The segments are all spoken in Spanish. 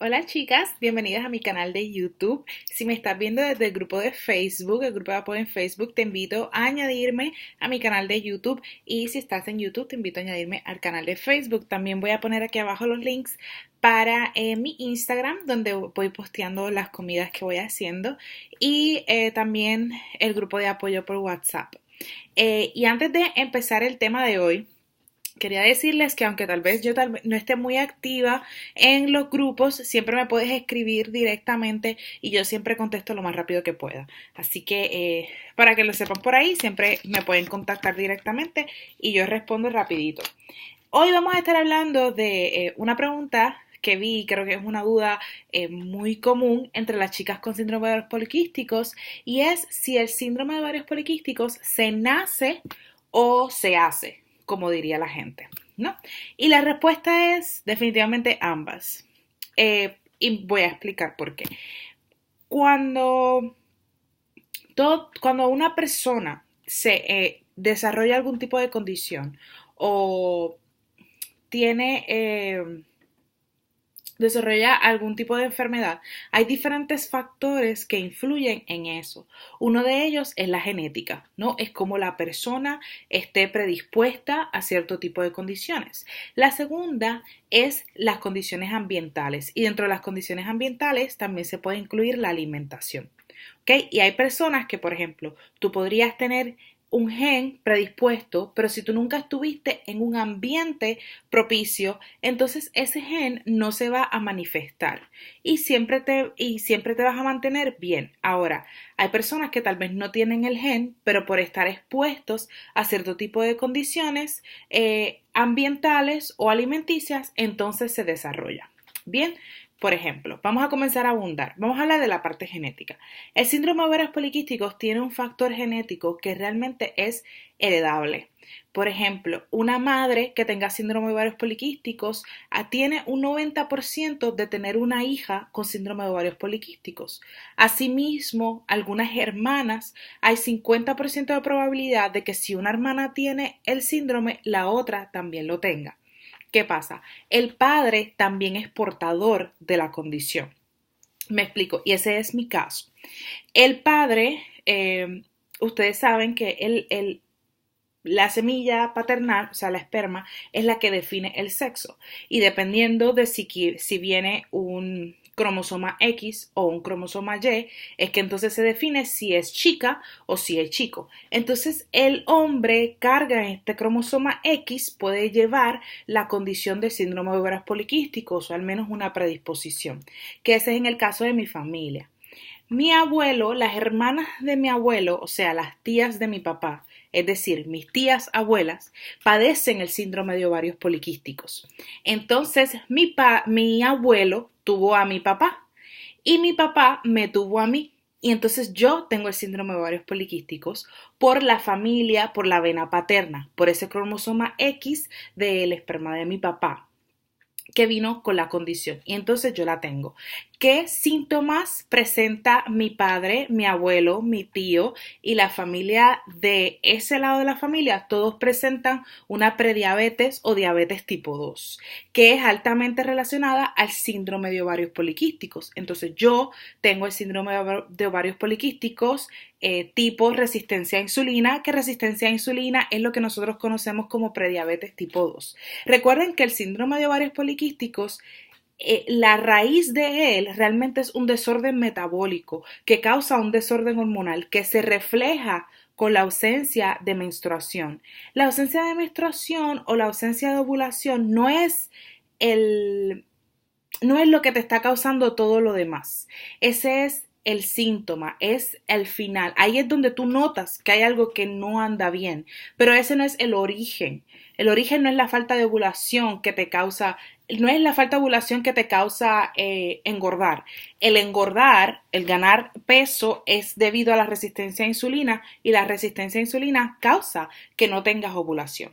Hola chicas, bienvenidas a mi canal de YouTube. Si me estás viendo desde el grupo de Facebook, el grupo de apoyo en Facebook, te invito a añadirme a mi canal de YouTube y si estás en YouTube te invito a añadirme al canal de Facebook. También voy a poner aquí abajo los links para mi Instagram donde voy posteando las comidas que voy haciendo y también el grupo de apoyo por WhatsApp. Y antes de empezar el tema de hoy, quería decirles que aunque tal vez no esté muy activa en los grupos, siempre me puedes escribir directamente y yo siempre contesto lo más rápido que pueda. Así que para que lo sepan por ahí, siempre me pueden contactar directamente y yo respondo rapidito. Hoy vamos a estar hablando de una pregunta que vi, creo que es una duda muy común entre las chicas con síndrome de ovarios poliquísticos y es si el síndrome de ovarios poliquísticos se nace o se hace, como diría la gente, ¿no? Y la respuesta es definitivamente ambas. Y voy a explicar por qué. Cuando, cuando una persona se desarrolla algún tipo de condición o tiene desarrolla algún tipo de enfermedad, hay diferentes factores que influyen en eso. Uno de ellos es la genética, ¿no? Es como la persona esté predispuesta a cierto tipo de condiciones. La segunda es las condiciones ambientales y dentro de las condiciones ambientales también se puede incluir la alimentación. ¿Ok? Y hay personas que, por ejemplo, tú podrías tener un gen predispuesto, pero si tú nunca estuviste en un ambiente propicio, entonces ese gen no se va a manifestar y siempre te vas a mantener bien. Ahora, hay personas que tal vez no tienen el gen, pero por estar expuestos a cierto tipo de condiciones ambientales o alimenticias, entonces se desarrolla. Bien, por ejemplo, vamos a comenzar a abundar. Vamos a hablar de la parte genética. El síndrome de ovarios poliquísticos tiene un factor genético que realmente es heredable. Por ejemplo, una madre que tenga síndrome de ovarios poliquísticos tiene un 90% de tener una hija con síndrome de ovarios poliquísticos. Asimismo, algunas hermanas, hay 50% de probabilidad de que si una hermana tiene el síndrome, la otra también lo tenga. ¿Qué pasa? El padre también es portador de la condición. Me explico, y ese es mi caso. El padre, ustedes saben que la semilla paternal, o sea, la esperma, es la que define el sexo. Y dependiendo de si viene un cromosoma X o un cromosoma Y, es que entonces se define si es chica o si es chico. Entonces, el hombre carga en este cromosoma X, puede llevar la condición de síndrome de ovarios poliquísticos o al menos una predisposición, que ese es en el caso de mi familia. Mi abuelo, las hermanas de mi abuelo, o sea, las tías de mi papá, es decir, mis tías abuelas, padecen el síndrome de ovarios poliquísticos. Entonces, mi abuelo tuvo a mi papá y mi papá me tuvo a mí. Y entonces yo tengo el síndrome de ovarios poliquísticos por la familia, por la vena paterna, por ese cromosoma X del esperma de mi papá que vino con la condición y entonces yo la tengo. ¿Qué síntomas presenta mi padre, mi abuelo, mi tío y la familia de ese lado de la familia? Todos presentan una prediabetes o diabetes tipo 2, que es altamente relacionada al síndrome de ovarios poliquísticos. Entonces yo tengo el síndrome de ovarios poliquísticos tipo resistencia a insulina, que resistencia a insulina es lo que nosotros conocemos como prediabetes tipo 2. Recuerden que el síndrome de ovarios poliquísticos la raíz de él realmente es un desorden metabólico que causa un desorden hormonal que se refleja con la ausencia de menstruación. La ausencia de menstruación o la ausencia de ovulación el, no es lo que te está causando todo lo demás. Ese es el síntoma, es el final. Ahí es donde tú notas que hay algo que no anda bien, pero ese no es el origen. El origen no es la falta de ovulación que te causa, no es la falta de ovulación que te causa engordar. El engordar, el ganar peso es debido a la resistencia a insulina y la resistencia a insulina causa que no tengas ovulación.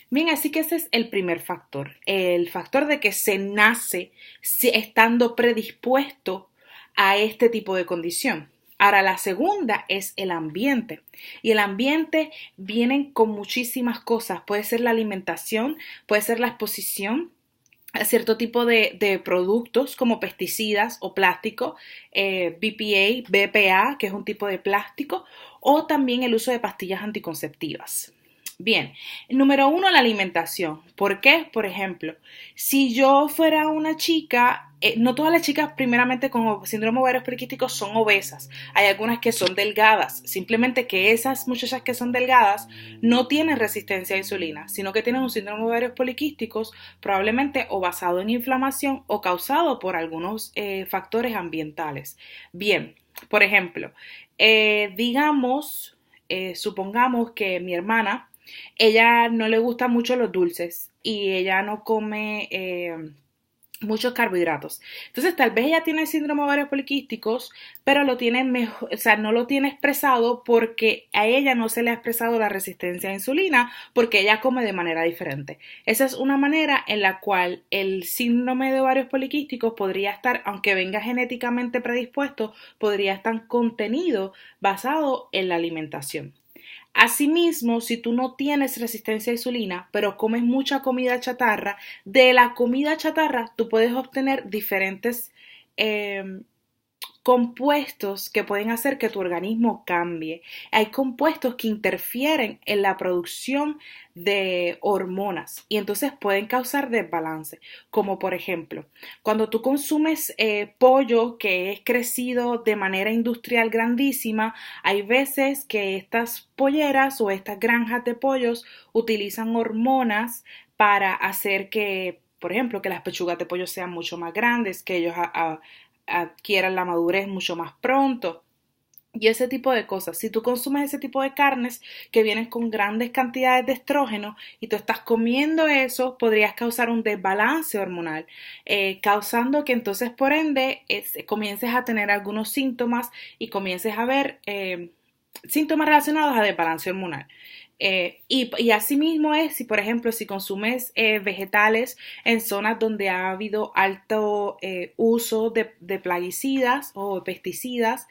Bien, así que ese es el primer factor, el factor de que se nace estando predispuesto a este tipo de condición. Ahora, la segunda es el ambiente. Y el ambiente viene con muchísimas cosas. Puede ser la alimentación, puede ser la exposición a cierto tipo de productos como pesticidas o plástico, BPA, BPA, que es un tipo de plástico, o también el uso de pastillas anticonceptivas. Bien, número uno, la alimentación. ¿Por qué? Por ejemplo, si yo fuera una chica, no todas las chicas primeramente con síndrome de ovarios poliquísticos son obesas. Hay algunas que son delgadas. Simplemente que esas muchachas que son delgadas no tienen resistencia a insulina, sino que tienen un síndrome de ovarios poliquísticos probablemente o basado en inflamación o causado por algunos factores ambientales. Bien, por ejemplo, supongamos que mi hermana, ella no le gustan mucho los dulces y ella no come muchos carbohidratos. Entonces, tal vez ella tiene el síndrome de ovarios poliquísticos, pero lo tiene mejor, o sea, no lo tiene expresado porque a ella no se le ha expresado la resistencia a insulina porque ella come de manera diferente. Esa es una manera en la cual el síndrome de ovarios poliquísticos podría estar, aunque venga genéticamente predispuesto, podría estar contenido basado en la alimentación. Asimismo, si tú no tienes resistencia a insulina, pero comes mucha comida chatarra, de la comida chatarra tú puedes obtener diferentes eh, compuestos que pueden hacer que tu organismo cambie. Hay compuestos que interfieren en la producción de hormonas y entonces pueden causar desbalance, como por ejemplo, cuando tú consumes pollo que es crecido de manera industrial grandísima, hay veces que estas polleras o estas granjas de pollos utilizan hormonas para hacer que, por ejemplo, que las pechugas de pollo sean mucho más grandes, que ellos adquieran la madurez mucho más pronto. Y ese tipo de cosas. Si tú consumes ese tipo de carnes que vienen con grandes cantidades de estrógeno y tú estás comiendo eso, podrías causar un desbalance hormonal, causando que entonces por ende comiences a tener algunos síntomas y comiences a ver síntomas relacionados a desbalance hormonal. Y asimismo es si, por ejemplo, si consumes vegetales en zonas donde ha habido alto uso de plaguicidas o pesticidas,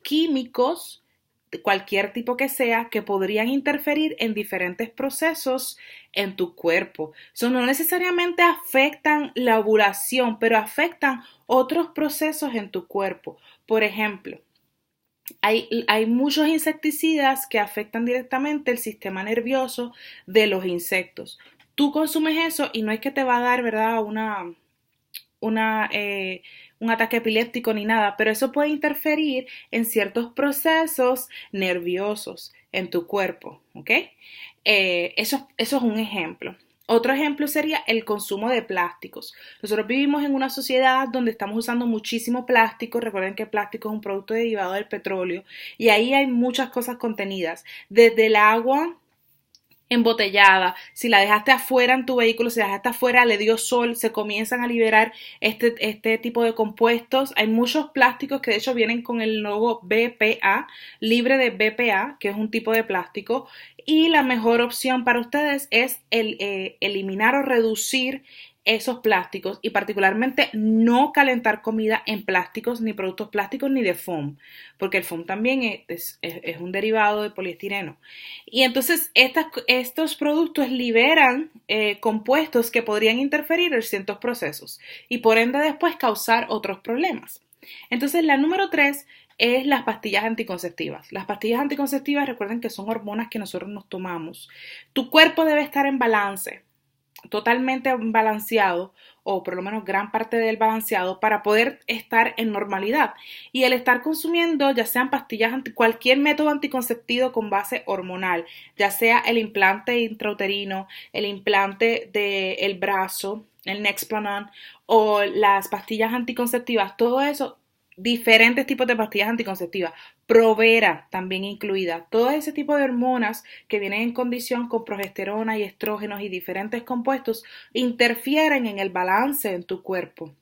químicos, de cualquier tipo que sea, que podrían interferir en diferentes procesos en tu cuerpo. Eso no necesariamente afectan la ovulación, pero afectan otros procesos en tu cuerpo. Por ejemplo, hay muchos insecticidas que afectan directamente el sistema nervioso de los insectos. Tú consumes eso y no es que te va a dar, ¿verdad?, una, un ataque epiléptico ni nada, pero eso puede interferir en ciertos procesos nerviosos en tu cuerpo, ¿ok? Eso es un ejemplo. Otro ejemplo sería el consumo de plásticos. Nosotros vivimos en una sociedad donde estamos usando muchísimo plástico. Recuerden que el plástico es un producto derivado del petróleo y ahí hay muchas cosas contenidas, desde el agua embotellada, si la dejaste afuera en tu vehículo, si la dejaste afuera, le dio sol, se comienzan a liberar este tipo de compuestos. Hay muchos plásticos que de hecho vienen con el logo BPA, libre de BPA, que es un tipo de plástico, y la mejor opción para ustedes es eliminar o reducir esos plásticos y particularmente no calentar comida en plásticos, ni productos plásticos, ni de foam, porque el foam también es un derivado de poliestireno. Y entonces estos productos liberan compuestos que podrían interferir en ciertos procesos y por ende después causar otros problemas. Entonces la número 3 es las pastillas anticonceptivas. Las pastillas anticonceptivas, recuerden que son hormonas que nosotros nos tomamos. Tu cuerpo debe estar en balance, totalmente balanceado, o por lo menos gran parte del balanceado, para poder estar en normalidad. Y el estar consumiendo, ya sean pastillas, cualquier método anticonceptivo con base hormonal, ya sea el implante intrauterino, el implante del brazo, el Nexplanon, o las pastillas anticonceptivas, todo eso, diferentes tipos de pastillas anticonceptivas, Provera también incluida, todo ese tipo de hormonas que vienen en condición con progesterona y estrógenos y diferentes compuestos interfieren en el balance en tu cuerpo.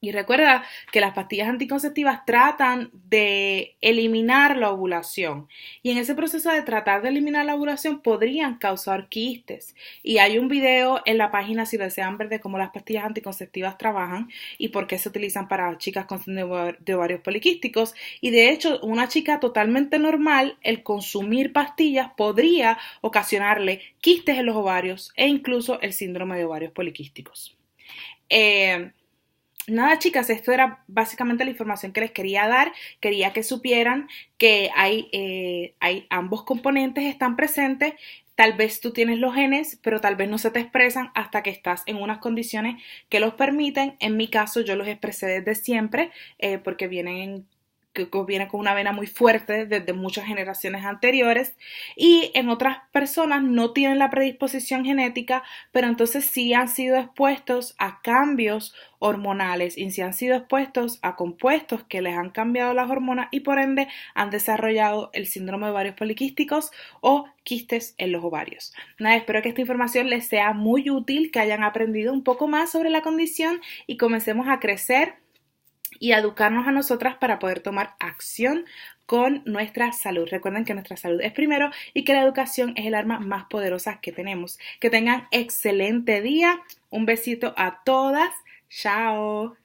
Y recuerda que las pastillas anticonceptivas tratan de eliminar la ovulación y en ese proceso de tratar de eliminar la ovulación podrían causar quistes. Y hay un video en la página si desean ver de cómo las pastillas anticonceptivas trabajan y por qué se utilizan para chicas con síndrome de ovarios poliquísticos. Y de hecho, una chica totalmente normal, el consumir pastillas podría ocasionarle quistes en los ovarios e incluso el síndrome de ovarios poliquísticos. Nada, chicas, esto era básicamente la información que les quería dar. Quería que supieran que hay ambos componentes están presentes. Tal vez tú tienes los genes, pero tal vez no se te expresan hasta que estás en unas condiciones que los permiten. En mi caso, yo los expresé desde siempre, porque viene con una vena muy fuerte desde muchas generaciones anteriores, y en otras personas no tienen la predisposición genética, pero entonces sí han sido expuestos a cambios hormonales y sí han sido expuestos a compuestos que les han cambiado las hormonas y por ende han desarrollado el síndrome de ovarios poliquísticos o quistes en los ovarios. Nada, espero que esta información les sea muy útil, que hayan aprendido un poco más sobre la condición y comencemos a crecer y a educarnos a nosotras para poder tomar acción con nuestra salud. Recuerden que nuestra salud es primero y que la educación es el arma más poderosa que tenemos. Que tengan excelente día. Un besito a todas. Chao.